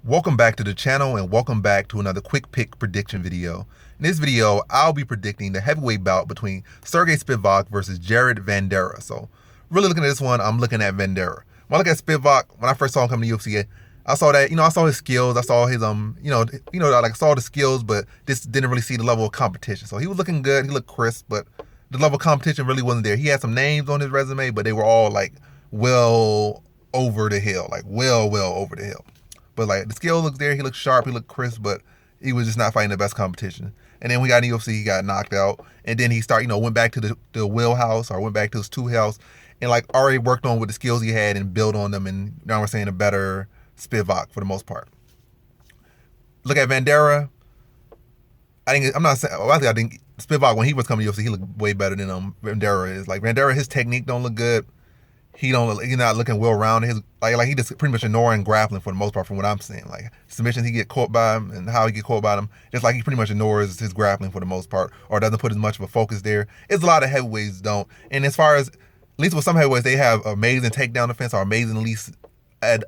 Welcome back to the channel and welcome back to another quick pick prediction video. In this video, I'll be predicting the heavyweight bout between Sergey Spivak versus Jared Vanderaa. So really looking at this one, I'm looking at Vanderaa. When I look at Spivak, when I first saw him come to UFC, I saw that, I saw his skills, I saw his, like I saw the skills, but just didn't really see the level of competition. So he was looking good, he looked crisp, but the level of competition really wasn't there. He had some names on his resume, but they were all like well over the hill, like well over the hill. But like the skill looks there, he looked sharp, he looked crisp, but he was just not fighting the best competition. And then we got in the UFC, he got knocked out, and then he went back to the wheelhouse or went back to his two house, and like already worked on with the skills he had and built on them, and now we're saying a better Spivak for the most part. Look at Vanderaa. I think Spivak when he was coming to UFC, he looked way better than Vanderaa is. Like Vanderaa, his technique don't look good. He's not looking well rounded. His like he just pretty much ignoring grappling for the most part from what I'm seeing. Like submissions he get caught by him and how he get caught by them. Just like he pretty much ignores his grappling for the most part or doesn't put as much of a focus there. It's a lot of heavyweights don't. And as far as at least with some heavyweights, they have amazing takedown defense or amazing at least at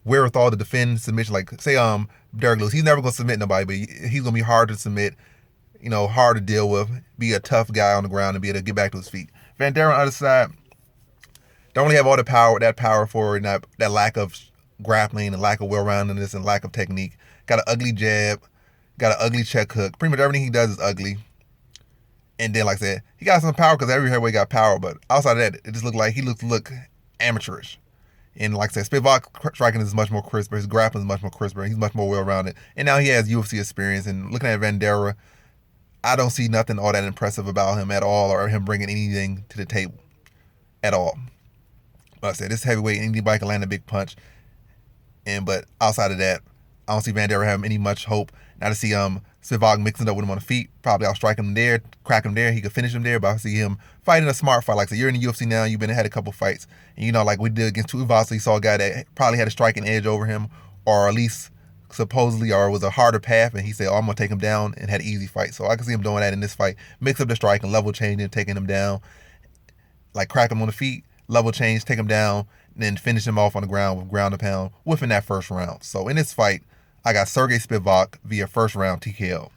wherewithal to defend submission. Like say Derek Lewis, he's never gonna submit nobody, but he's gonna be hard to submit, hard to deal with, be a tough guy on the ground and be able to get back to his feet. Vanderaa on the other side don't really have all that power for it, and that lack of grappling and lack of well-roundedness and lack of technique. Got an ugly jab, got an ugly check hook. Pretty much everything he does is ugly. And then, like I said, he got some power because every heavyweight got power, but outside of that, it just looked like he look amateurish. And like I said, Spivak striking is much more crisper. His grappling is much more crisper. He's much more well-rounded. And now he has UFC experience. And looking at Vanderaa, I don't see nothing all that impressive about him at all or him bringing anything to the table at all. Like I said, this heavyweight, anybody can land a big punch. But outside of that, I don't see Vanderaa having any much hope. Now to see Spivak mixing it up with him on the feet, probably I'll strike him there, crack him there. He could finish him there, but I see him fighting a smart fight. Like I said, you're in the UFC now, you've had a couple fights. And like we did against Tuivasa, you saw a guy that probably had a striking edge over him, or at least supposedly, or it was a harder path, and he said, I'm going to take him down, and had an easy fight. So I can see him doing that in this fight. Mix up the striking, level changing, taking him down, like crack him on the feet, level change, take him down, and then finish him off on the ground with ground and pound within that first round. So in this fight, I got Sergey Spivak via first round TKO.